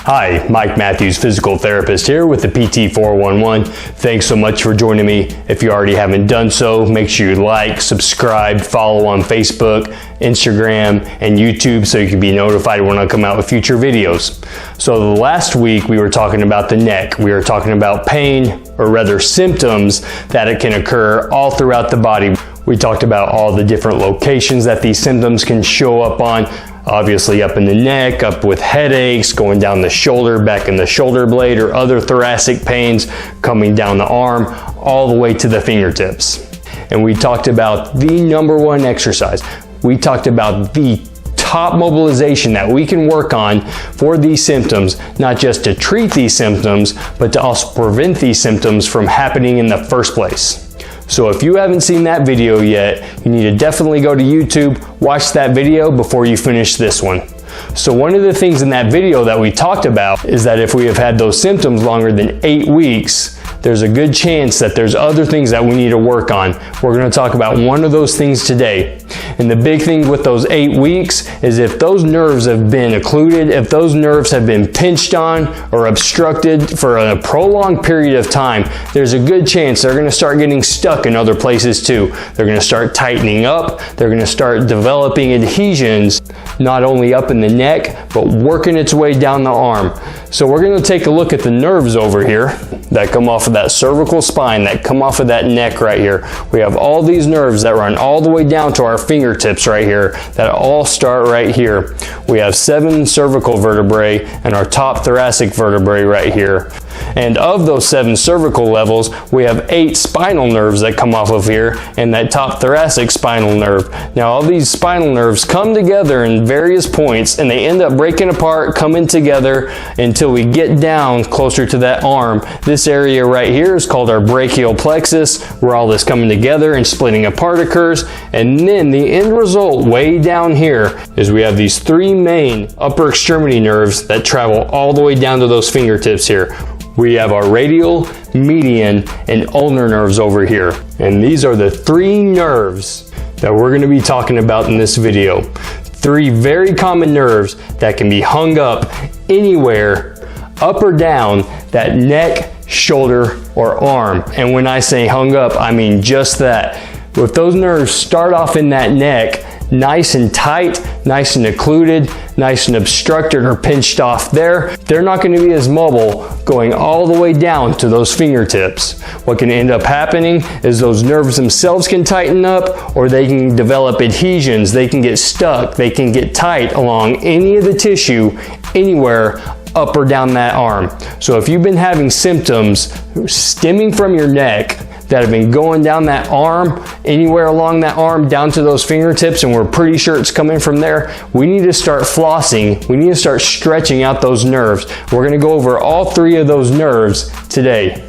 Hi, Mike Matthews, physical therapist here with the PT411. Thanks so much for joining me. If you already haven't done so, make sure you like, subscribe, follow on Facebook, Instagram, and YouTube so you can be notified when I come out with future videos. So last week we were talking about the neck. We were talking about pain, or rather symptoms, that it can occur all throughout the body. We talked about all the different locations that these symptoms can show up on. Obviously up in the neck, up with headaches, going down the shoulder, back in the shoulder blade, or other thoracic pains, coming down the arm, all the way to the fingertips. And we talked about the #1 exercise. We talked about the top mobilization that we can work on for these symptoms, not just to treat these symptoms, but to also prevent these symptoms from happening in the first place. So if you haven't seen that video yet, you need to definitely go to YouTube, watch that video before you finish this one. So one of the things in that video that we talked about is that if we have had those symptoms longer than 8 weeks, there's a good chance that there's other things that we need to work on. We're going to talk about one of those things today. And the big thing with those 8 weeks is if those nerves have been occluded, if those nerves have been pinched on or obstructed for a prolonged period of time, there's a good chance they're going to start getting stuck in other places too. They're going to start tightening up. They're going to start developing adhesions, not only up in the neck, but working its way down the arm. So we're going to take a look at the nerves over here that come off of that cervical spine, that come off of that neck right here. We have all these nerves that run all the way down to our fingertips right here that all start right here. We have 7 cervical vertebrae and our top thoracic vertebrae right here. And of those 7 cervical levels, we have 8 spinal nerves that come off of here and that top thoracic spinal nerve. Now all these spinal nerves come together in various points and they end up breaking apart, coming together until we get down closer to that arm. This area right here is called our brachial plexus, where all this coming together and splitting apart occurs. And then the end result way down here is we have these 3 main upper extremity nerves that travel all the way down to those fingertips here. We have our radial, median, and ulnar nerves over here. And these are the 3 nerves that we're going to be talking about in this video. 3 very common nerves that can be hung up anywhere, up or down, that neck, shoulder, or arm. And when I say hung up, I mean just that. If those nerves start off in that neck, nice and tight, nice and occluded, nice and obstructed or pinched off there, they're not going to be as mobile going all the way down to those fingertips. What can end up happening is those nerves themselves can tighten up, or they can develop adhesions, they can get stuck, they can get tight along any of the tissue anywhere up or down that arm. So if you've been having symptoms stemming from your neck that have been going down that arm, anywhere along that arm, down to those fingertips, and we're pretty sure it's coming from there, we need to start flossing. We need to start stretching out those nerves. We're going to go over all 3 of those nerves today.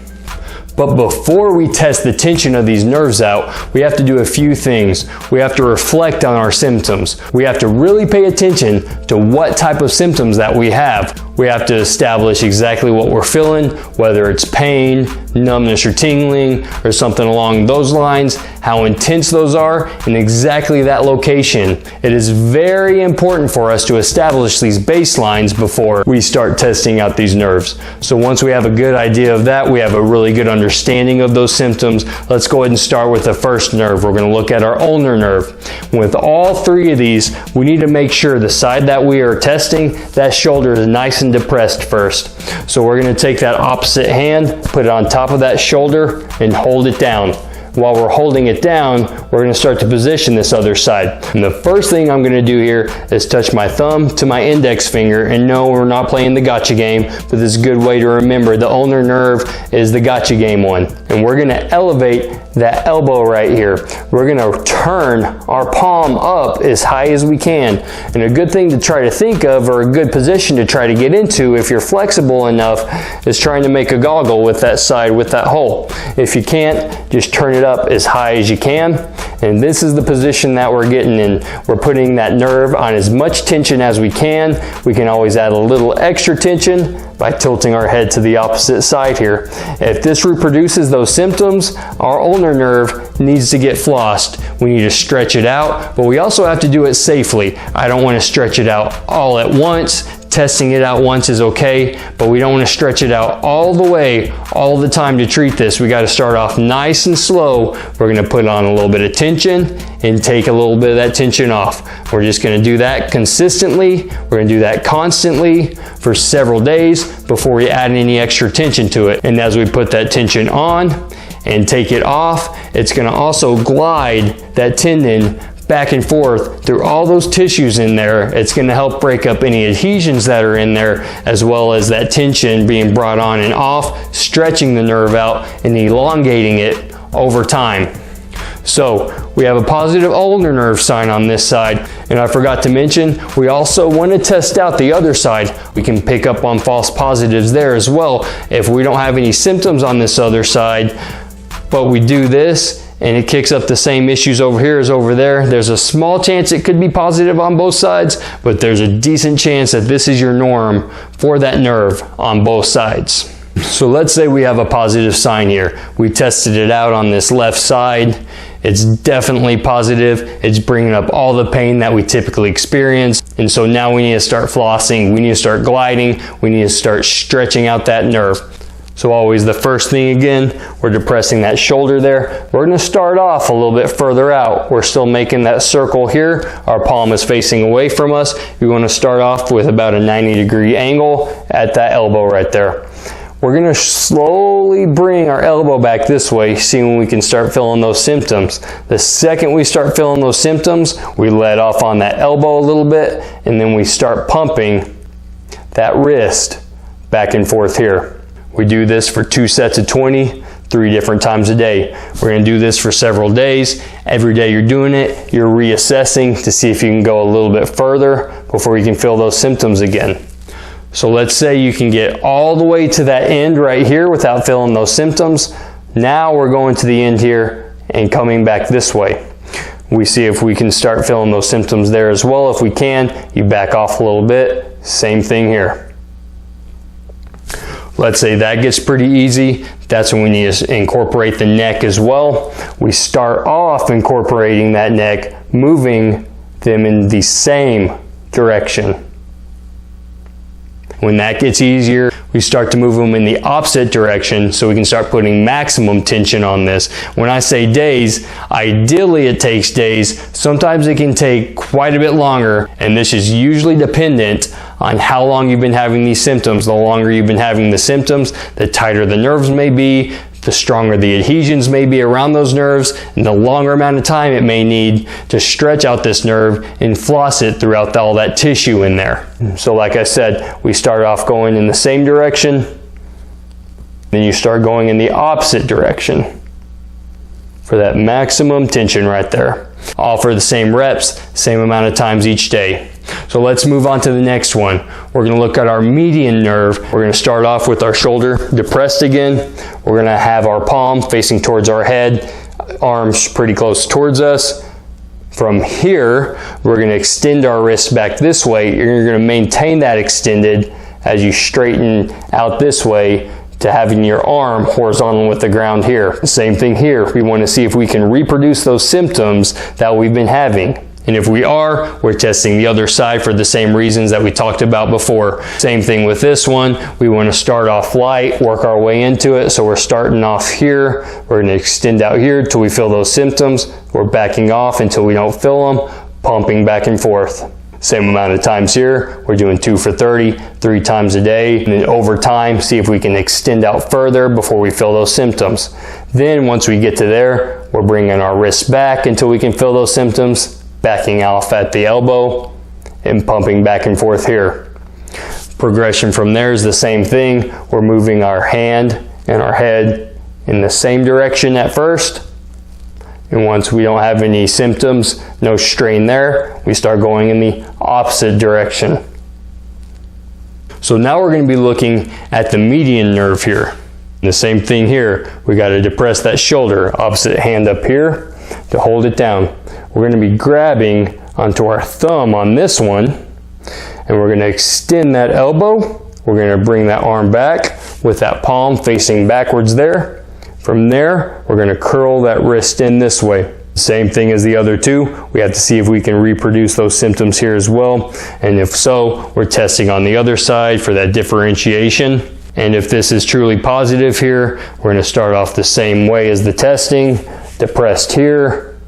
But before we test the tension of these nerves out, we have to do a few things. We have to reflect on our symptoms. We have to really pay attention to what type of symptoms that we have. We have to establish exactly what we're feeling, whether it's pain, numbness or tingling, or something along those lines, how intense those are, and exactly that location. It is very important for us to establish these baselines before we start testing out these nerves. So once we have a good idea of that, we have a really good understanding of those symptoms, let's go ahead and start with the first nerve. We're going to look at our ulnar nerve. With all 3 of these, we need to make sure the side that we are testing, that shoulder is nice and depressed first. So we're going to take that opposite hand, put it on top of that shoulder, and hold it down. While we're holding it down, we're going to start to position this other side. And the first thing I'm going to do here is touch my thumb to my index finger. And no, we're not playing the gotcha game, but this is a good way to remember the ulnar nerve is the gotcha game one. And we're going to elevate that elbow right here. We're going to turn our palm up as high as we can. And a good thing to try to think of, or a good position to try to get into if you're flexible enough, is trying to make a goggle with that side, with that hole. If you can't, just turn it up as high as you can. And this is the position that we're getting in. We're putting that nerve on as much tension as we can. We can always add a little extra tension by tilting our head to the opposite side here. If this reproduces those symptoms, our ulnar nerve needs to get flossed. We need to stretch it out, but we also have to do it safely. I don't want to stretch it out all at once, Testing it out once is okay, but we don't want to stretch it out all the way, all the time to treat this. We got to start off nice and slow. We're going to put on a little bit of tension and take a little bit of that tension off. We're just going to do that consistently. We're going to do that constantly for several days before we add any extra tension to it. And as we put that tension on and take it off, it's going to also glide that tendon back and forth through all those tissues in there. It's going to help break up any adhesions that are in there, as well as that tension being brought on and off, stretching the nerve out and elongating it over time. So we have a positive ulnar nerve sign on this side, and I forgot to mention, we also want to test out the other side. We can pick up on false positives there as well. If we don't have any symptoms on this other side, but we do this, and it kicks up the same issues over here as over there, there's a small chance it could be positive on both sides, but there's a decent chance that this is your norm for that nerve on both sides. So let's say we have a positive sign here. We tested it out on this left side. It's definitely positive. It's bringing up all the pain that we typically experience. And so now we need to start flossing. We need to start gliding. We need to start stretching out that nerve. So always the first thing again, we're depressing that shoulder there. We're going to start off a little bit further out. We're still making that circle here. Our palm is facing away from us. We want to start off with about a 90-degree angle at that elbow right there. We're going to slowly bring our elbow back this way, see when we can start feeling those symptoms. The second we start feeling those symptoms, we let off on that elbow a little bit, and then we start pumping that wrist back and forth here. We do this for 2 sets of 20, 3 different times a day. We're going to do this for several days. Every day you're doing it, you're reassessing to see if you can go a little bit further before you can feel those symptoms again. So let's say you can get all the way to that end right here without feeling those symptoms. Now we're going to the end here and coming back this way. We see if we can start feeling those symptoms there as well. If we can, you back off a little bit. Same thing here. Let's say that gets pretty easy. That's when we need to incorporate the neck as well. We start off incorporating that neck, moving them in the same direction. When that gets easier, we start to move them in the opposite direction so we can start putting maximum tension on this. When I say days, ideally it takes days. Sometimes it can take quite a bit longer, and this is usually dependent on how long you've been having these symptoms. The longer you've been having the symptoms, the tighter the nerves may be, the stronger the adhesions may be around those nerves, and the longer amount of time it may need to stretch out this nerve and floss it throughout all that tissue in there. So like I said, we start off going in the same direction, then you start going in the opposite direction for that maximum tension right there. All for the same reps, same amount of times each day. So let's move on to the next one. We're going to look at our median nerve. We're going to start off with our shoulder depressed again. We're going to have our palm facing towards our head, arms pretty close towards us. From here, we're going to extend our wrist back this way. You're going to maintain that extended as you straighten out this way to having your arm horizontal with the ground here. Same thing here. We want to see if we can reproduce those symptoms that we've been having. And if we are, we're testing the other side for the same reasons that we talked about before. Same thing with this one. We want to start off light, work our way into it. So we're starting off here. We're going to extend out here until we feel those symptoms. We're backing off until we don't feel them, pumping back and forth. Same amount of times here. We're doing 2 for 30, 3 times a day. And then over time, see if we can extend out further before we feel those symptoms. Then once we get to there, we're bringing our wrists back until we can feel those symptoms, backing off at the elbow and pumping back and forth here. Progression from there is the same thing. We're moving our hand and our head in the same direction at first. And once we don't have any symptoms, no strain there, we start going in the opposite direction. So now we're going to be looking at the median nerve here. The same thing here. We got to depress that shoulder, opposite hand up here to hold it down. We're going to be grabbing onto our thumb on this one, and we're going to extend that elbow. We're going to bring that arm back with that palm facing backwards there. From there, we're going to curl that wrist in this way. Same thing as the other two. We have to see if we can reproduce those symptoms here as well. And if so, we're testing on the other side for that differentiation. And if this is truly positive here, we're going to start off the same way as the testing. Depressed here,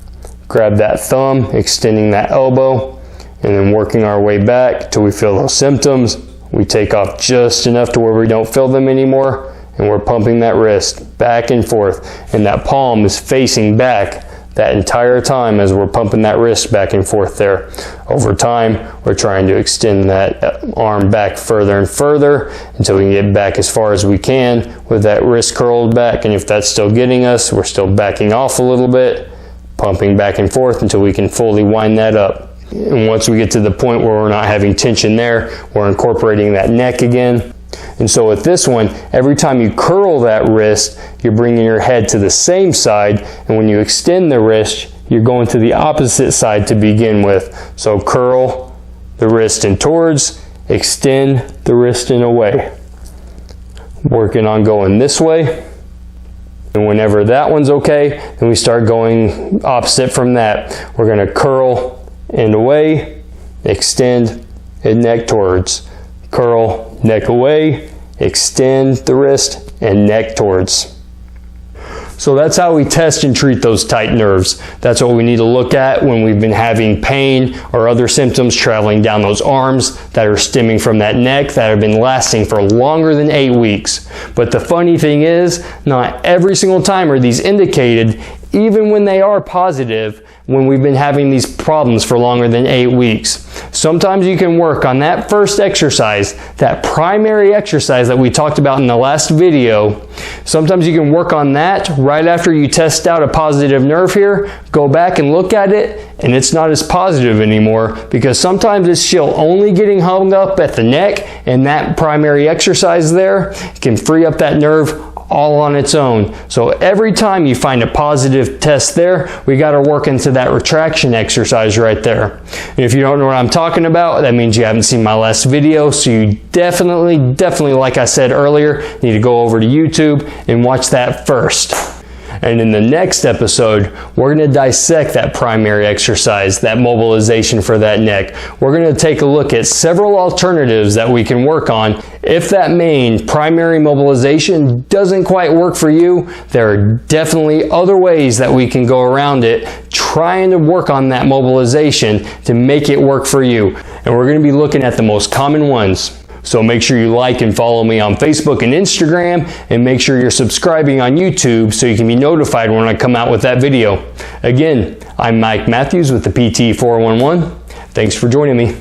grab that thumb, extending that elbow, and then working our way back till we feel those symptoms. We take off just enough to where we don't feel them anymore, and we're pumping that wrist back and forth. And that palm is facing back that entire time as we're pumping that wrist back and forth there. Over time, we're trying to extend that arm back further and further until we can get back as far as we can with that wrist curled back. And if that's still getting us, we're still backing off a little bit, pumping back and forth until we can fully wind that up. And once we get to the point where we're not having tension there, we're incorporating that neck again. And so with this one, every time you curl that wrist, you're bringing your head to the same side. And when you extend the wrist, you're going to the opposite side to begin with. So curl the wrist and towards, extend the wrist and away. Working on going this way. And whenever that one's okay, then we start going opposite from that. We're going to curl and away, extend, and neck towards. Curl, neck away, extend the wrist, and neck towards. So that's how we test and treat those tight nerves. That's what we need to look at when we've been having pain or other symptoms traveling down those arms that are stemming from that neck that have been lasting for longer than 8 weeks. But the funny thing is, not every single time are these indicated, even when they are positive, when we've been having these problems for longer than 8 weeks. Sometimes you can work on that first exercise, that primary exercise that we talked about in the last video. Sometimes you can work on that right after you test out a positive nerve here, go back and look at it, and it's not as positive anymore because sometimes it's still only getting hung up at the neck, and that primary exercise there can free up that nerve all on its own. So every time you find a positive test there, we got to work into that retraction exercise right there. And if you don't know what I'm talking about, that means you haven't seen my last video. So you definitely, like I said earlier, need to go over to YouTube and watch that first. And in the next episode, we're going to dissect that primary exercise, that mobilization for that neck. We're going to take a look at several alternatives that we can work on. If that main primary mobilization doesn't quite work for you, there are definitely other ways that we can go around it, trying to work on that mobilization to make it work for you. And we're going to be looking at the most common ones. So make sure you like and follow me on Facebook and Instagram, and make sure you're subscribing on YouTube so you can be notified when I come out with that video. Again, I'm Mike Matthews with the PT411. Thanks for joining me.